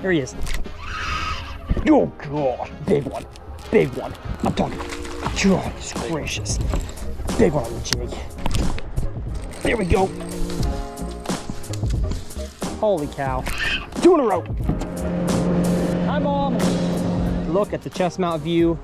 Here he is. Oh God, big one, big one. I'm talking, goodness gracious. Big one on the jig. There we go. Holy cow. 2 in a row. Hi, Mom. Look at the chest mount view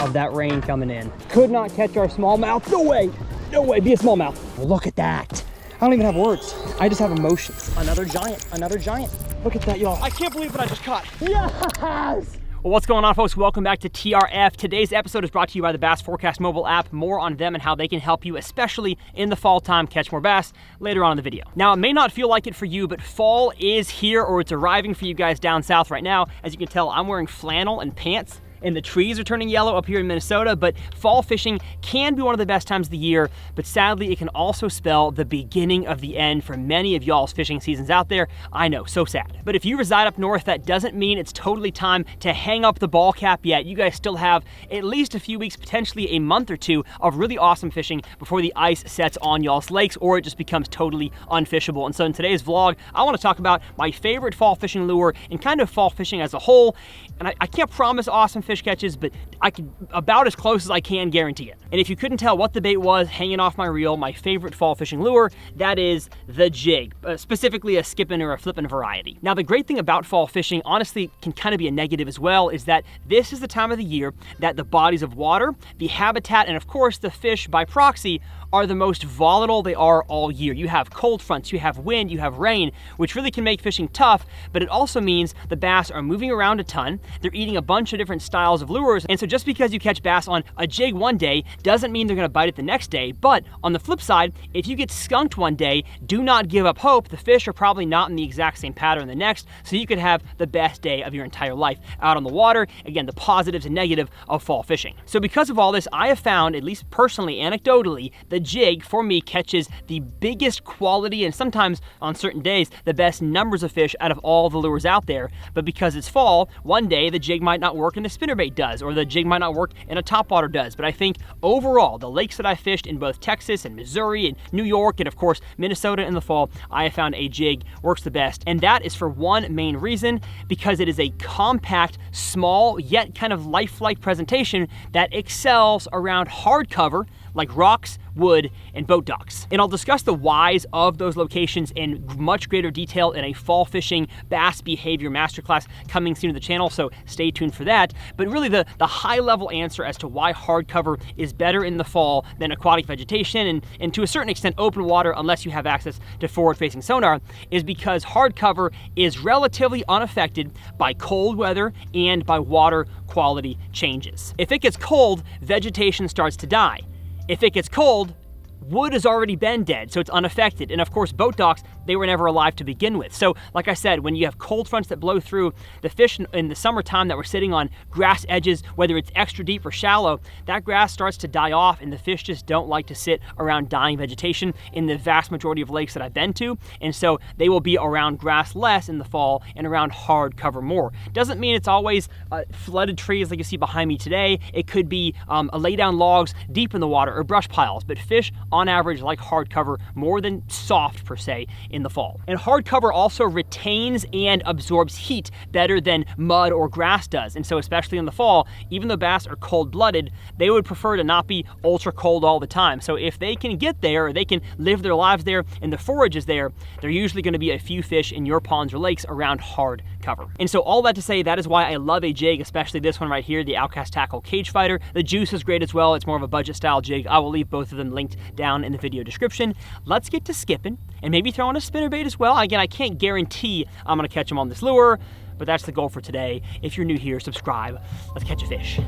of that rain coming in. Could not catch our smallmouth. No way. No way. Be a smallmouth. Look at that. I don't even have words. I just have emotions. Another giant. Another giant. Look at that, y'all. I can't believe what I just caught. Yes! Well, what's going on, folks? Welcome back to TRF. Today's episode is brought to you by the Bass Forecast mobile app. More on them and how they can help you, especially in the fall time, catch more bass later on in the video. Now, it may not feel like it for you, but fall is here, or it's arriving for you guys down south right now. As you can tell, I'm wearing flannel and pants, and the trees are turning yellow up here in Minnesota, but fall fishing can be one of the best times of the year, but sadly, it can also spell the beginning of the end for many of y'all's fishing seasons out there. I know, so sad. But if you reside up north, that doesn't mean it's totally time to hang up the ball cap yet. You guys still have at least a few weeks, potentially a month or two of really awesome fishing before the ice sets on y'all's lakes, or it just becomes totally unfishable. And so in today's vlog, I wanna talk about my favorite fall fishing lure and kind of fall fishing as a whole. And I can't promise awesome fish catches, but I can about as close as I can guarantee it. And if you couldn't tell what the bait was hanging off my reel, my favorite fall fishing lure, that is the jig, specifically a skipping or a flipping variety. Now, the great thing about fall fishing, honestly, can kind of be a negative as well, is that this is the time of the year that the bodies of water, the habitat, and of course the fish by proxy are the most volatile they are all year. You have cold fronts, you have wind, you have rain, which really can make fishing tough, but it also means the bass are moving around a ton, they're eating a bunch of different styles of lures, and so just because you catch bass on a jig one day doesn't mean they're gonna bite it the next day. But on the flip side, if you get skunked one day, do not give up hope. The fish are probably not in the exact same pattern the next, so you could have the best day of your entire life out on the water. Again, the positives and negative of fall fishing. So because of all this, I have found, at least personally, anecdotally, the jig for me catches the biggest quality and sometimes on certain days the best numbers of fish out of all the lures out there. But because it's fall, one day the jig might not work and the spinnerbait does, or the jig might not work and a topwater does. But I think overall, the lakes that I fished in both Texas and Missouri and New York and of course Minnesota in the fall, I have found a jig works the best. And that is for one main reason, because it is a compact, small, yet kind of lifelike presentation that excels around hard cover like rocks, wood, and boat docks. And I'll discuss the whys of those locations in much greater detail in a fall fishing bass behavior masterclass coming soon to the channel, so stay tuned for that. But really the high level answer as to why hardcover is better in the fall than aquatic vegetation and to a certain extent open water unless you have access to forward facing sonar is because hardcover is relatively unaffected by cold weather and by water quality changes. If it gets cold, vegetation starts to die. If it gets cold, wood has already been dead, so it's unaffected. And of course, boat docks, they were never alive to begin with. So like I said, when you have cold fronts that blow through, the fish in the summertime that were sitting on grass edges, whether it's extra deep or shallow, that grass starts to die off and the fish just don't like to sit around dying vegetation in the vast majority of lakes that I've been to. And so they will be around grass less in the fall and around hard cover more. Doesn't mean it's always flooded trees like you see behind me today. It could be lay down logs deep in the water or brush piles, but fish on average like hardcover more than soft per se in the fall. And hardcover also retains and absorbs heat better than mud or grass does. And so especially in the fall, even though bass are cold-blooded, they would prefer to not be ultra cold all the time. So if they can get there, or they can live their lives there and the forage is there, they're usually gonna be a few fish in your ponds or lakes around hard cover. And so all that to say, that is why I love a jig, especially this one right here, the Outcast Tackle Cage Fighter. The Juice is great as well. It's more of a budget style jig. I will leave both of them linked down in the video description. Let's get to skipping and maybe throw in a spinnerbait as well. Again, I can't guarantee I'm gonna catch them on this lure, but that's the goal for today. If you're new here, subscribe. Let's catch a fish.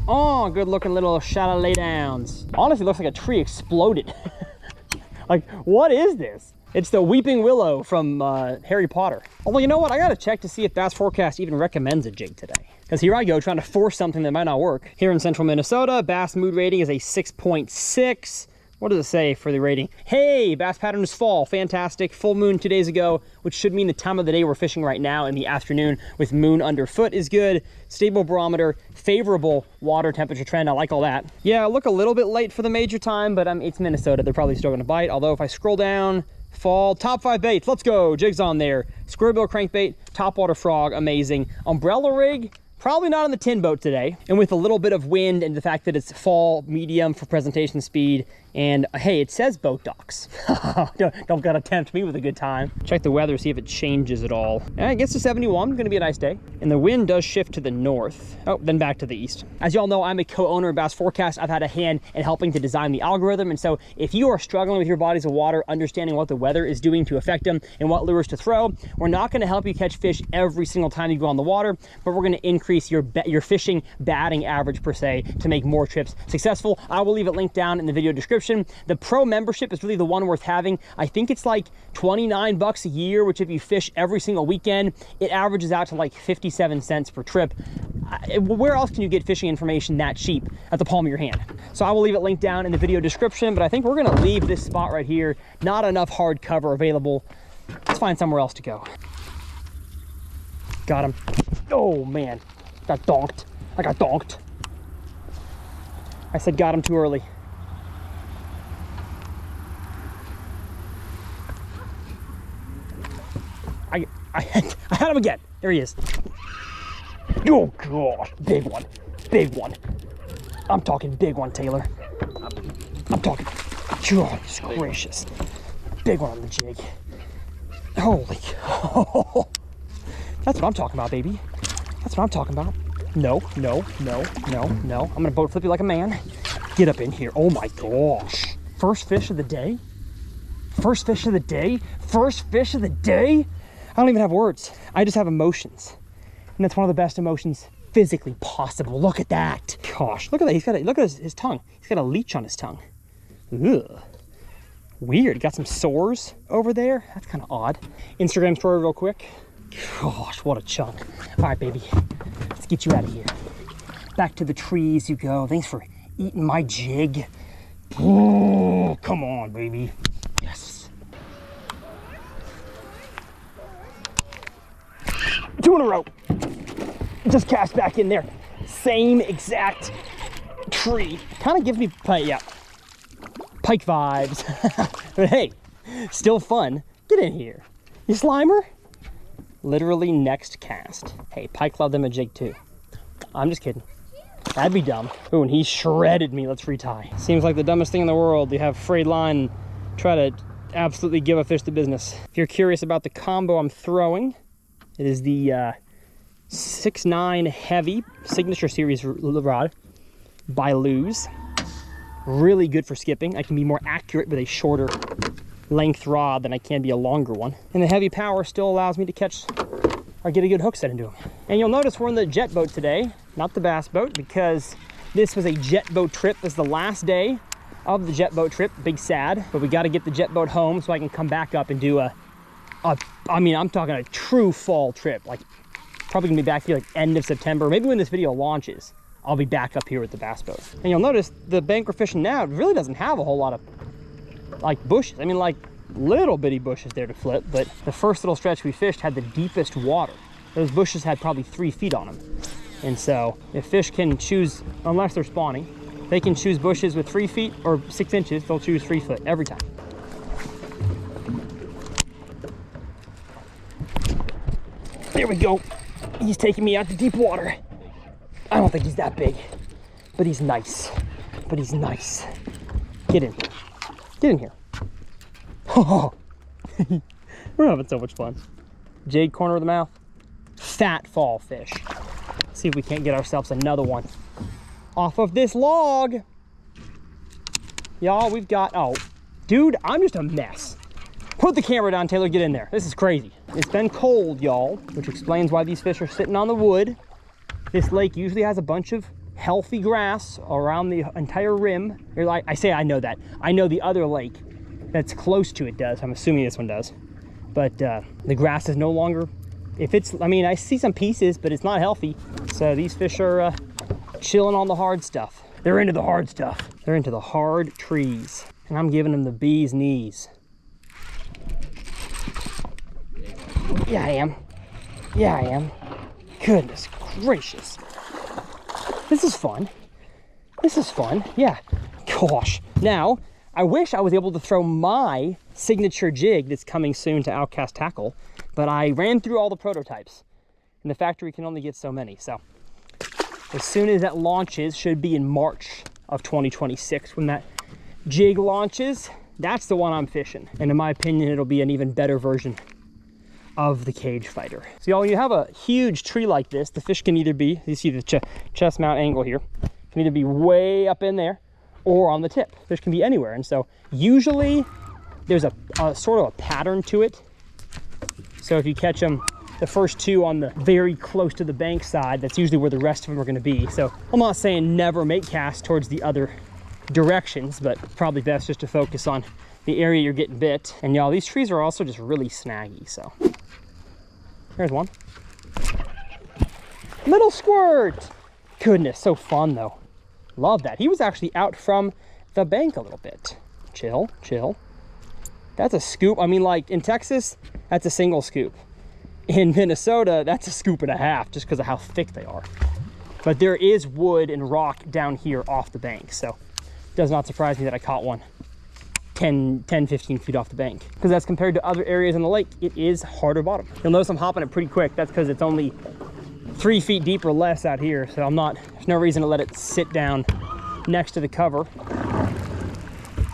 Oh, good looking little shallow laydowns. Honestly, looks like a tree exploded. Like, what is this? It's the Weeping Willow from Harry Potter. Although, you know what? I gotta check to see if Bass Forecast even recommends a jig today. Because here I go trying to force something that might not work. Here in central Minnesota, bass mood rating is a 6.6. What does it say for the rating? Hey, bass pattern is fall, fantastic. Full moon 2 days ago, which should mean the time of the day we're fishing right now in the afternoon with moon underfoot is good. Stable barometer, favorable water temperature trend, I like all that. Yeah, I look a little bit late for the major time, but it's Minnesota, they're probably still gonna bite. Although if I scroll down Fall top 5 baits. Let's go. Jigs on there. Squarebill crankbait, topwater frog, amazing. Umbrella rig, probably not on the tin boat today. And with a little bit of wind and the fact that it's fall medium for presentation speed, and hey, it says boat docks. don't gotta tempt me with a good time. Check the weather, see if it changes at all. And it gets to 71, gonna be a nice day. And the wind does shift to the north. Oh, then back to the east. As y'all know, I'm a co-owner of Bass Forecast. I've had a hand in helping to design the algorithm. And so if you are struggling with your bodies of water, understanding what the weather is doing to affect them and what lures to throw, we're not gonna help you catch fish every single time you go on the water, but we're gonna increase your fishing batting average per se to make more trips successful. I will leave it linked down in the video description. The pro membership is really the one worth having. I think it's like 29 bucks a year, which if you fish every single weekend, it averages out to like 57 cents per trip. Where else can you get fishing information that cheap at the palm of your hand? So I will leave it linked down in the video description, but I think we're gonna leave this spot right here. Not enough hard cover available. Let's find somewhere else to go. Got him. Oh man, got donked. I got donked. I said got him too early. I had him again. There he is. Oh gosh, big one, big one. I'm talking big one, Taylor. I'm talking, goodness gracious. Big one on the jig. Holy cow. That's what I'm talking about, baby. That's what I'm talking about. No, no, no, no, no. I'm gonna boat flip you like a man. Get up in here. Oh my gosh. First fish of the day? First fish of the day? First fish of the day? I don't even have words. I just have emotions. And that's one of the best emotions physically possible. Look at that. Gosh, look at that. Look at his tongue. He's got a leech on his tongue. Ugh. Weird. Got some sores over there. That's kind of odd. Instagram story real quick. Gosh, what a chunk. All right, baby. Let's get you out of here. Back to the trees you go. Thanks for eating my jig. Oh, come on, baby. Yes. 2 in a row. Just cast back in there. Same exact tree. Kind of gives me pike vibes. But hey, still fun. Get in here. You slimer? Literally next cast. Hey, pike love them a jig too. I'm just kidding. That'd be dumb. Ooh, and he shredded me. Let's retie. Seems like the dumbest thing in the world. You have frayed line and try to absolutely give a fish the business. If you're curious about the combo I'm throwing, it is the 6'9" heavy signature series rod by Lose. Really good for skipping. I can be more accurate with a shorter length rod than I can be a longer one. And the heavy power still allows me to catch or get a good hook set into them. And you'll notice we're in the jet boat today, not the bass boat, because this was a jet boat trip. This is the last day of the jet boat trip. Big sad, but we got to get the jet boat home so I can come back up and do I mean, I'm talking a true fall trip. Like, probably gonna be back here like end of September. Maybe when this video launches, I'll be back up here with the bass boat. And you'll notice the bank we're fishing now really doesn't have a whole lot of like bushes. I mean, like little bitty bushes there to flip, but the first little stretch we fished had the deepest water. Those bushes had probably 3 feet on them. And so if fish can choose, unless they're spawning, they can choose bushes with 3 feet or 6 inches, they'll choose 3 foot every time. There we go. He's taking me out to deep water. I don't think he's that big, but he's nice. But he's nice. Get in. Get in here. Oh, we're having so much fun. Jig corner of the mouth. Fat fall fish. Let's see if we can't get ourselves another one off of this log. Y'all, we've got, oh, dude, I'm just a mess. Put the camera down, Taylor, get in there. This is crazy. It's been cold, y'all, which explains why these fish are sitting on the wood. This lake usually has a bunch of healthy grass around the entire rim. You're like, I know that. I know the other lake that's close to it does. I'm assuming this one does. But the grass is no longer, if it's, I mean, I see some pieces, but it's not healthy. So these fish are chilling on the hard stuff. They're into the hard stuff. They're into the hard trees. And I'm giving them the bee's knees. Yeah, I am. Yeah, I am. Goodness gracious. This is fun. This is fun. Yeah. Gosh. Now, I wish I was able to throw my signature jig that's coming soon to Outcast Tackle, but I ran through all the prototypes, and the factory can only get so many. So as soon as that launches, should be in March of 2026 when that jig launches, that's the one I'm fishing. And in my opinion, it'll be an even better version of the Cage Fighter. So y'all, when you have a huge tree like this, the fish can either be, you see the chest mount angle here, can either be way up in there or on the tip. Fish can be anywhere. And so usually there's a sort of a pattern to it. So if you catch them, the first two on the very close to the bank side, that's usually where the rest of them are going to be. So I'm not saying never make casts towards the other directions, but probably best just to focus on the area you're getting bit. And y'all, these trees are also just really snaggy. So there's one. Little squirt. Goodness, so fun though. Love that. He was actually out from the bank a little bit. Chill, chill. That's a scoop. I mean, like in Texas, that's a single scoop. In Minnesota, that's a scoop and a half just because of how thick they are. But there is wood and rock down here off the bank. So it does not surprise me that I caught one 10, 15 feet off the bank. Because as compared to other areas on the lake, it is harder bottom. You'll notice I'm hopping it pretty quick. That's because it's only 3 feet deep or less out here. So there's no reason to let it sit down next to the cover.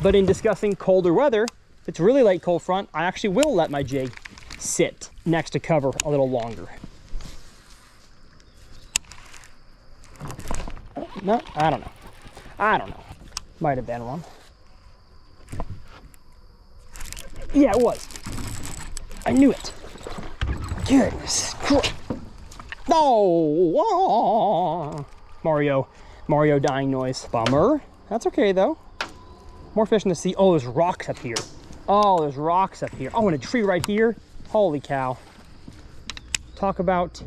But in discussing colder weather, if it's really late cold front, I actually will let my jig sit next to cover a little longer. No, I don't know. Might have been one. Yeah, it was. I knew it. Goodness. No! Mario dying noise. Bummer. That's okay though. More fish in the sea. Oh, there's rocks up here. Oh, there's rocks up here. Oh, and a tree right here. Holy cow. Talk about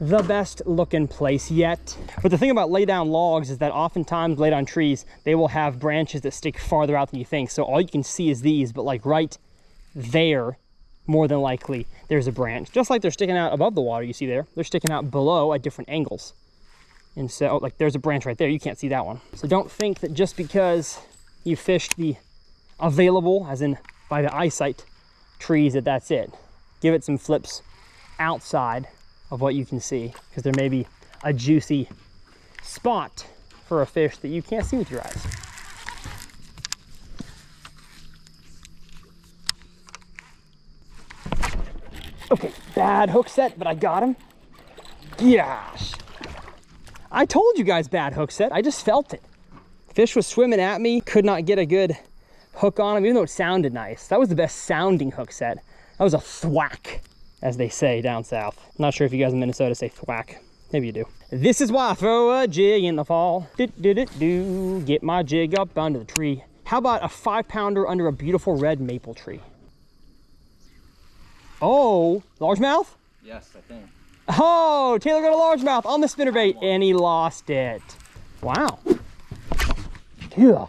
the best looking place yet. But the thing about lay down logs is that oftentimes lay down trees, they will have branches that stick farther out than you think. So all you can see is these, but like right there, more than likely, there's a branch. Just like they're sticking out above the water, you see there, they're sticking out below at different angles. And so like there's a branch right there, you can't see that one. So don't think that just because you fished the available, as in by the eyesight, trees, that's it. Give it some flips outside of what you can see, because there may be a juicy spot for a fish that you can't see with your eyes. Okay, bad hook set, but I got him. Gosh. I told you guys bad hook set, I just felt it. Fish was swimming at me, could not get a good hook on him, even though it sounded nice. That was the best sounding hook set. That was a thwack, as they say down south. I'm not sure if you guys in Minnesota say thwack. Maybe you do. This is why I throw a jig in the fall. Get my jig up under the tree. How about a 5-pounder under a beautiful red maple tree? Oh, largemouth? Yes, I think. Oh, Taylor got a largemouth on the spinnerbait and he lost it. Wow. Yeah.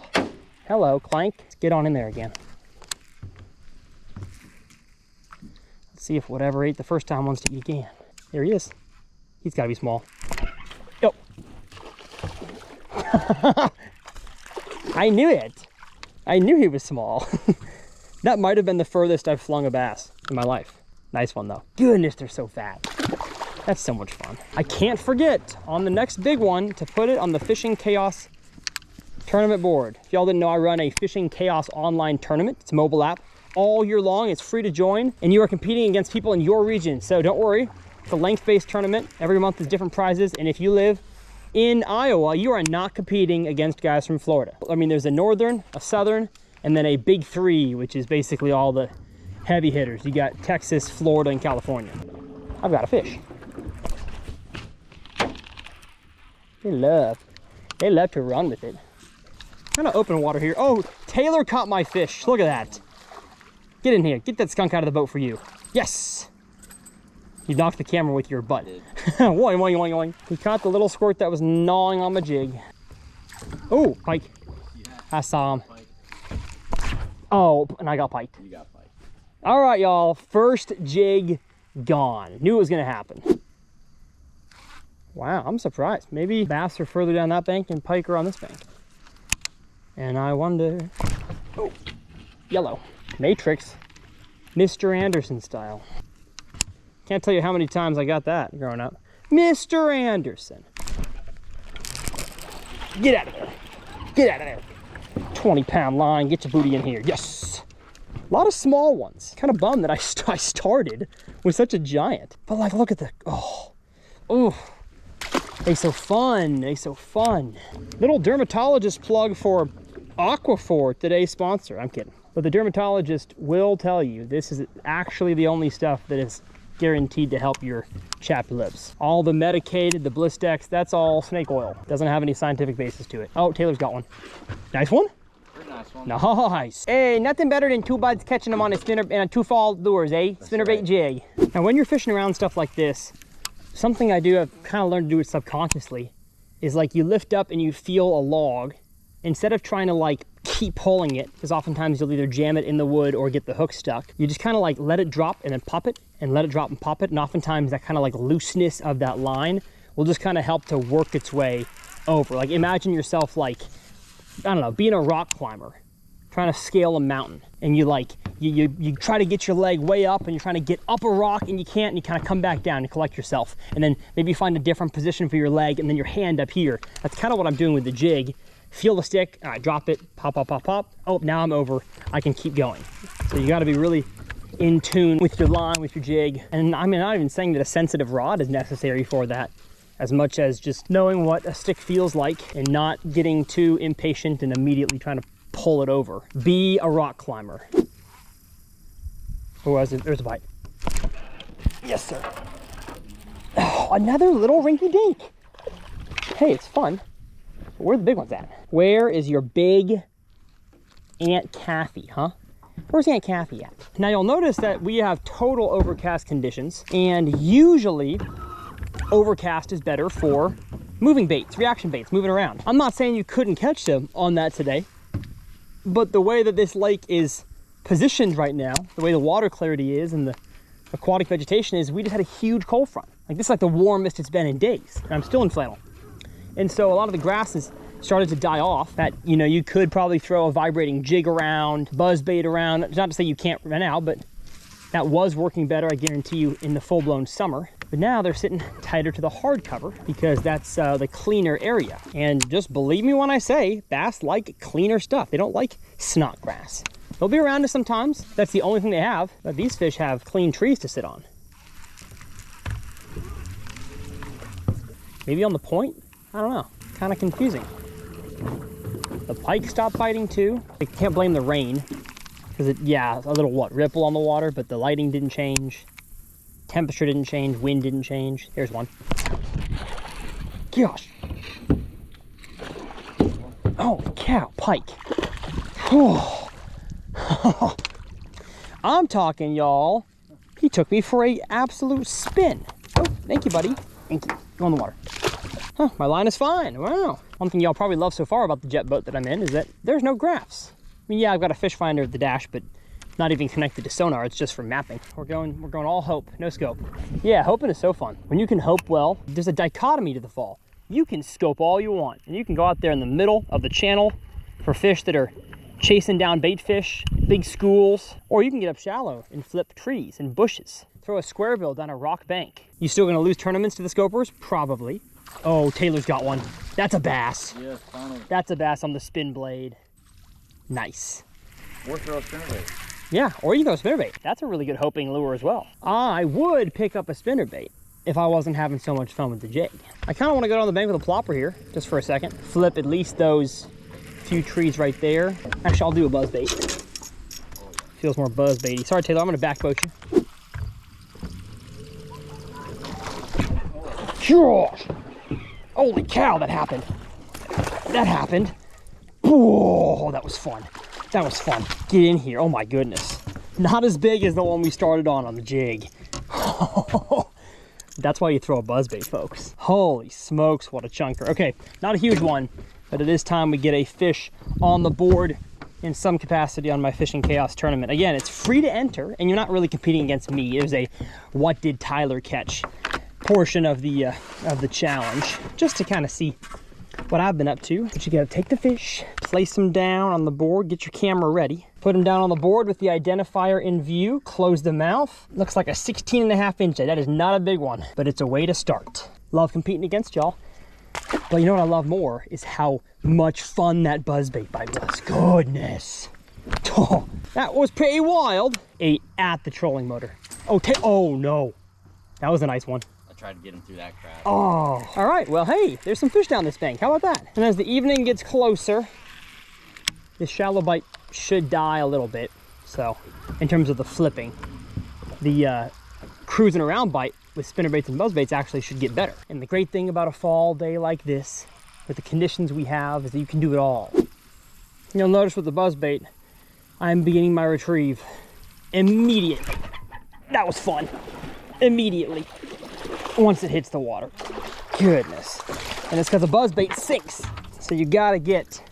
Hello, Clank. Let's get on in there again. Let's see if whatever ate the first time wants to eat again. There he is. He's got to be small. Yep. I knew it. I knew he was small. That might have been the furthest I've flung a bass in my life. Nice one though. Goodness, they're so fat. That's so much fun. I can't forget on the next big one to put it on the Fishing Chaos tournament board. If y'all didn't know, I run a Fishing Chaos online tournament. It's a mobile app all year long. It's free to join and you are competing against people in your region. So don't worry, it's a length-based tournament. Every month is different prizes. And if you live in Iowa, you are not competing against guys from Florida. I mean, there's a northern, a southern, and then a big three, which is basically all the heavy hitters. You got Texas, Florida, and California. I've got a fish. They love to run with it. Kind of open water here. Oh, Taylor caught my fish. Look at that. Get in here. Get that skunk out of the boat for you. Yes. You knocked the camera with your butt. Oing, oing, oing, oing. He caught the little squirt that was gnawing on my jig. Oh, pike. Yeah, I saw him. Pike. Oh, and I got piked. You got piked. All right, y'all. First jig gone. Knew it was going to happen. Wow, I'm surprised. Maybe bass are further down that bank and pike are on this bank. And I wonder... Oh, yellow. Matrix, Mr. Anderson style. Can't tell you how many times I got that growing up. Mr. Anderson. Get out of there. Get out of there. 20-pound line, get your booty in here. Yes. A lot of small ones. Kind of bummed that I started with such a giant. But like, look at the, oh, they so fun. They so fun. Little dermatologist plug for Aquaphor, today's sponsor. I'm kidding. But the dermatologist will tell you this is actually the only stuff that is guaranteed to help your chapped lips. All the medicated, the Blistex, that's all snake oil. Doesn't have any scientific basis to it. Oh, Taylor's got one. Nice one. Nice one. Nice. Hey, nothing better than two buds catching them on a spinner and a two-fall lures, eh? Spinnerbait jig. Now, when you're fishing around stuff like this, something I do, I've kind of learned to do it subconsciously, is like you lift up and you feel a log. Instead of trying to like keep pulling it, because oftentimes you'll either jam it in the wood or get the hook stuck, you just kind of like let it drop and then pop it, and let it drop and pop it. And oftentimes that kind of like looseness of that line will just kind of help to work its way over. Like imagine yourself like, I don't know, being a rock climber, trying to scale a mountain, and you like, you try to get your leg way up and you're trying to get up a rock and you can't, and you kind of come back down and collect yourself. And then maybe you find a different position for your leg and then your hand up here. That's kind of what I'm doing with the jig. Feel the stick, all right, drop it, pop, pop, pop, pop. Oh, now I'm over, I can keep going. So you gotta be really in tune with your line, with your jig. And I mean, I'm not even saying that a sensitive rod is necessary for that, as much as just knowing what a stick feels like and not getting too impatient and immediately trying to pull it over. Be a rock climber. Oh, there's a bite. Yes, sir. Oh, another little rinky dink. Hey, it's fun. But where are the big ones at? Where is your big Aunt Kathy, huh? Where's Aunt Kathy at? Now you'll notice that we have total overcast conditions, and usually overcast is better for moving baits, reaction baits, moving around. I'm not saying you couldn't catch them on that today, but the way that this lake is positioned right now, the way the water clarity is and the aquatic vegetation is, we just had a huge cold front. Like this is like the warmest it's been in days, and I'm still in flannel. And so a lot of the grasses started to die off. That, you know, you could probably throw a vibrating jig around, buzz bait around. It's not to say you can't run out, but that was working better, I guarantee you, in the full-blown summer. But now they're sitting tighter to the hard cover because that's the cleaner area. And just believe me when I say, bass like cleaner stuff. They don't like snot grass. They'll be around us sometimes. That's the only thing they have. But these fish have clean trees to sit on. Maybe on the point? I don't know. Kind of confusing. The pike stopped biting too. I can't blame the rain. Because yeah, a little ripple on the water, but the lighting didn't change. Temperature didn't change, wind didn't change. Here's one. Gosh. Oh, cow, pike. I'm talking, y'all. He took me for a absolute spin. Oh, thank you, buddy. Thank you. Go in the water. Huh, my line is fine. Wow. One thing y'all probably love so far about the jet boat that I'm in is that there's no graphs. I mean, yeah, I've got a fish finder at the dash, but not even connected to sonar. It's just for mapping. We're going all hope, no scope. Yeah, hoping is so fun. When you can hope well, there's a dichotomy to the fall. You can scope all you want, and you can go out there in the middle of the channel for fish that are chasing down bait fish, big schools, or you can get up shallow and flip trees and bushes. Throw a square bill down a rock bank. You still gonna lose tournaments to the scopers? Probably. Oh, Taylor's got one. That's a bass. Yeah, finally. That's a bass on the spin blade. Nice. Or throw a spinnerbait. Yeah, or you can throw a spinnerbait. That's a really good hoping lure as well. I would pick up a spinnerbait if I wasn't having so much fun with the jig. I kind of want to go down the bank with a plopper here, just for a second. Flip at least those few trees right there. Actually, I'll do a buzz bait. Feels more buzz baity. Sorry, Taylor, I'm gonna back boat you. Gosh! Holy cow, that happened. That happened. Oh, that was fun. That was fun. Get in here. Oh my goodness. Not as big as the one we started on the jig. That's why you throw a buzzbait, folks. Holy smokes, what a chunker. Okay, not a huge one, but it is time we get a fish on the board in some capacity on my Fishing Chaos tournament. Again, it's free to enter, and you're not really competing against me. There's a what did Tyler catch portion of the challenge, just to kind of see what I've been up to. But you gotta take the fish, place them down on the board, get your camera ready. Put them down on the board with the identifier in view, close the mouth. Looks like a 16.5 inch. That is not a big one, but it's a way to start. Love competing against y'all. But you know what I love more is how much fun that buzzbait bite was. Goodness. Oh, that was pretty wild. Ate at the trolling motor. Oh no. That was a nice one. I tried to get him through that crack. Oh, all right. Well, hey, there's some fish down this bank. How about that? And as the evening gets closer, this shallow bite should die a little bit. So, in terms of the flipping, the cruising around bite with spinnerbaits and buzzbaits actually should get better. And the great thing about a fall day like this, with the conditions we have, is that you can do it all. You'll notice with the buzzbait, I'm beginning my retrieve immediately. That was fun. Immediately. Once it hits the water. Goodness. And it's because the buzzbait sinks. So you gotta get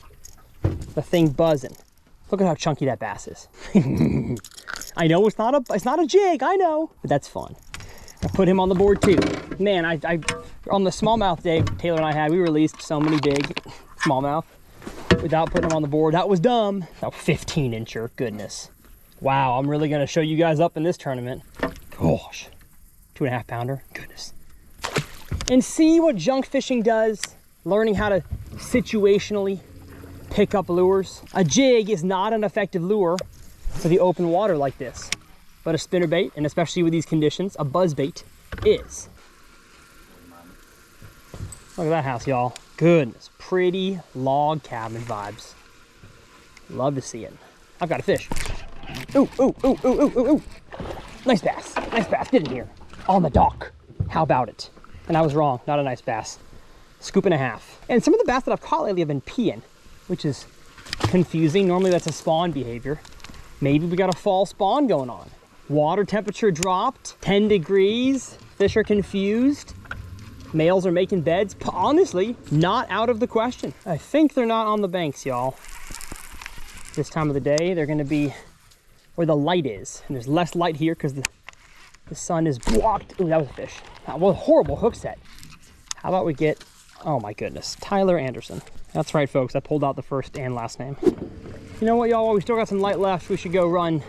the thing buzzing. Look at how chunky that bass is. I know it's not a jig, I know, but that's fun. I put him on the board too. Man, I on the smallmouth day Taylor and I had, we released so many big smallmouth without putting them on the board. That was dumb. That was 15-incher, goodness. Wow, I'm really gonna show you guys up in this tournament. Gosh, 2.5 pounder, goodness. And see what junk fishing does, learning how to situationally pick up lures. A jig is not an effective lure for the open water like this, but a spinnerbait, and especially with these conditions, a buzzbait is. Look at that house, y'all. Goodness, pretty log cabin vibes. Love to see it. I've got a fish. Ooh, ooh, ooh, ooh, ooh, ooh, ooh. Nice bass, get in here. On the dock, how about it? And I was wrong, not a nice bass. Scoop and a half. And some of the bass that I've caught lately have been peeing, which is confusing. Normally that's a spawn behavior. Maybe we got a fall spawn going on. Water temperature dropped, 10 degrees, fish are confused. Males are making beds. Honestly, not out of the question. I think they're not on the banks, y'all. This time of the day, they're gonna be where the light is. And there's less light here because the sun is blocked. Ooh, that was a fish. That was a horrible hook set. How about we get, oh my goodness, Tyler Anderson. That's right, folks, I pulled out the first and last name. You know what, y'all, while we still got some light left, we should go run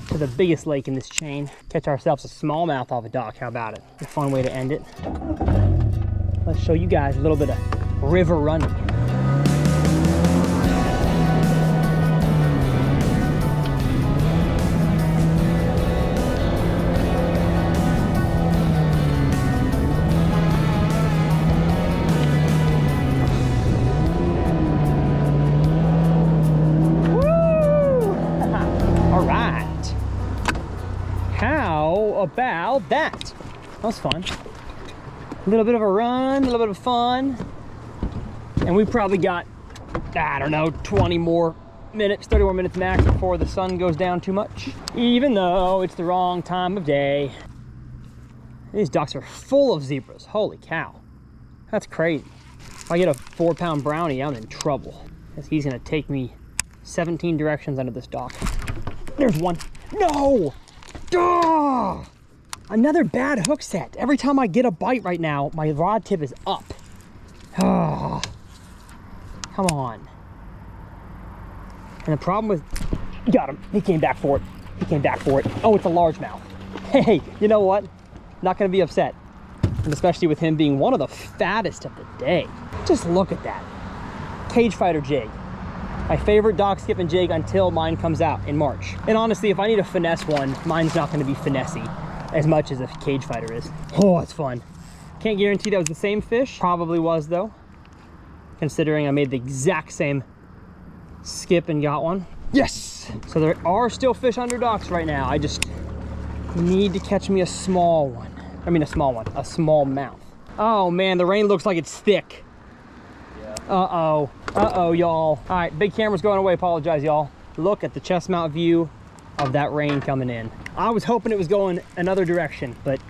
to the biggest lake in this chain. Catch ourselves a smallmouth off a dock, how about it? A fun way to end it. Let's show you guys a little bit of river running. About that. That was fun. A little bit of a run, a little bit of fun. And we probably got, I don't know, 20 more minutes, 30 more minutes max before the sun goes down too much. Even though it's the wrong time of day. These docks are full of zebras. Holy cow. That's crazy. If I get a 4-pound brownie, I'm in trouble. Because he's gonna take me 17 directions under this dock. There's one. No! Oh, another bad hook set. Every time I get a bite right now, my rod tip is up. Oh, come on. And the problem with, got him. He came back for it. He came back for it. Oh, it's a largemouth. Hey, you know what? Not gonna be upset. And especially with him being one of the fattest of the day. Just look at that. Cage fighter jig. My favorite dock skipping jig until mine comes out in March. And honestly, if I need a finesse one, mine's not gonna be finessey as much as a cage fighter is. Oh, it's fun. Can't guarantee that was the same fish. Probably was though, considering I made the exact same skip and got one. Yes! So there are still fish under docks right now. I just need to catch me a small one. I mean a small one, a small mouth. Oh man, the rain looks like it's thick. Uh-oh, y'all. All right, big camera's going away, apologize, y'all. Look at the chest mount view of that rain coming in. I was hoping it was going another direction, but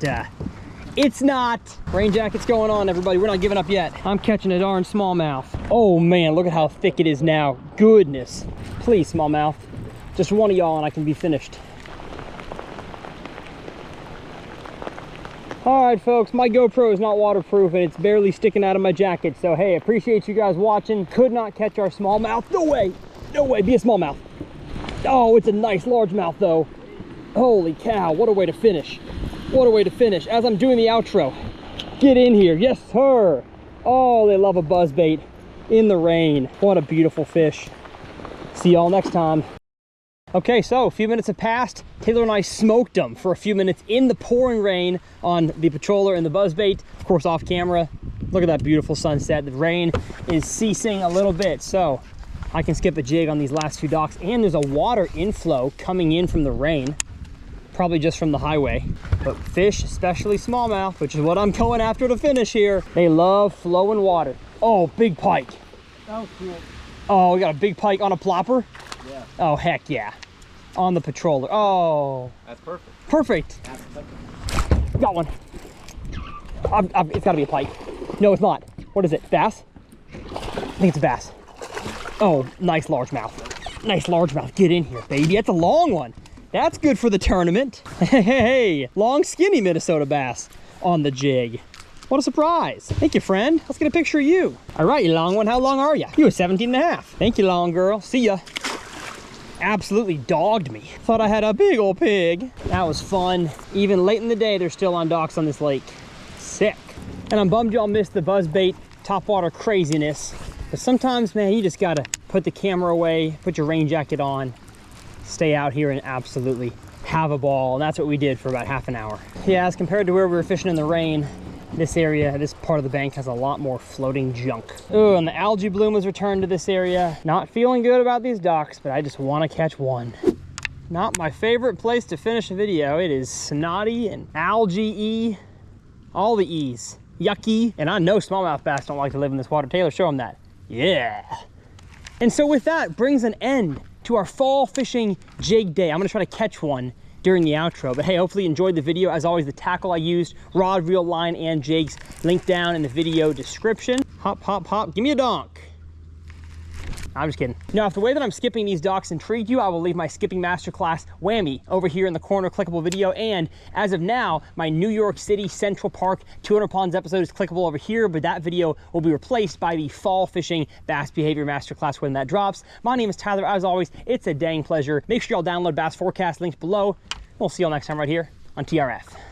it's not. Rain jacket's going on, everybody. We're not giving up yet. I'm catching a darn smallmouth. Oh man, look at how thick it is now. Goodness. Please, smallmouth. Just one of y'all and I can be finished. All right, folks, my GoPro is not waterproof and it's barely sticking out of my jacket. So, hey, appreciate you guys watching. Could not catch our smallmouth. No way. No way. Be a smallmouth. Oh, it's a nice largemouth, though. Holy cow. What a way to finish. What a way to finish. As I'm doing the outro, get in here. Yes, sir. Oh, they love a buzzbait in the rain. What a beautiful fish. See y'all next time. Okay, so a few minutes have passed. Taylor and I smoked them for a few minutes in the pouring rain on the patroller and the buzzbait, of course off camera. Look at that beautiful sunset. The rain is ceasing a little bit, so I can skip a jig on these last few docks. And there's a water inflow coming in from the rain, probably just from the highway. But fish, especially smallmouth, which is what I'm going after to finish here, they love flowing water. Oh, big pike. Oh, cool. Oh, we got a big pike on a plopper? Yeah. Oh, heck yeah. On the patroller. Oh. That's perfect. Perfect. Got one. It's gotta be a pike. No, it's not. What is it? Bass? I think it's a bass. Oh, nice largemouth. Nice largemouth. Get in here, baby. That's a long one. That's good for the tournament. Hey, long, skinny Minnesota bass on the jig. What a surprise. Thank you, friend. Let's get a picture of you. All right, you long one. How long are you? You were 17 and a half. Thank you, long girl. See ya. Absolutely dogged me. Thought I had a big old pig. That was fun. Even late in the day, they're still on docks on this lake. Sick. And I'm bummed y'all missed the buzzbait topwater craziness. But sometimes, man, you just gotta put the camera away, put your rain jacket on, stay out here and absolutely have a ball. And that's what we did for about half an hour. Yeah, as compared to where we were fishing in the rain, this area, this part of the bank has a lot more floating junk. Oh, and the algae bloom was returned to this area. Not feeling good about these docks, but I just want to catch one. Not my favorite place to finish a video. It is snotty and algae-y, all the E's. Yucky, and I know smallmouth bass don't like to live in this water. Taylor, show them that. Yeah. And so with that brings an end to our fall fishing jig day. I'm gonna try to catch one during the outro, but hey, hopefully you enjoyed the video. As always, the tackle I used, rod, reel, line, and jigs, linked down in the video description. Hop, hop, hop, give me a donk. I'm just kidding. Now, if the way that I'm skipping these docks intrigued you, I will leave my skipping masterclass whammy over here in the corner clickable video. And as of now, my New York City Central Park 200 Ponds episode is clickable over here, but that video will be replaced by the fall fishing bass behavior masterclass when that drops. My name is Tyler. As always, it's a dang pleasure. Make sure y'all download Bass Forecast, linked below. We'll see y'all next time right here on TRF.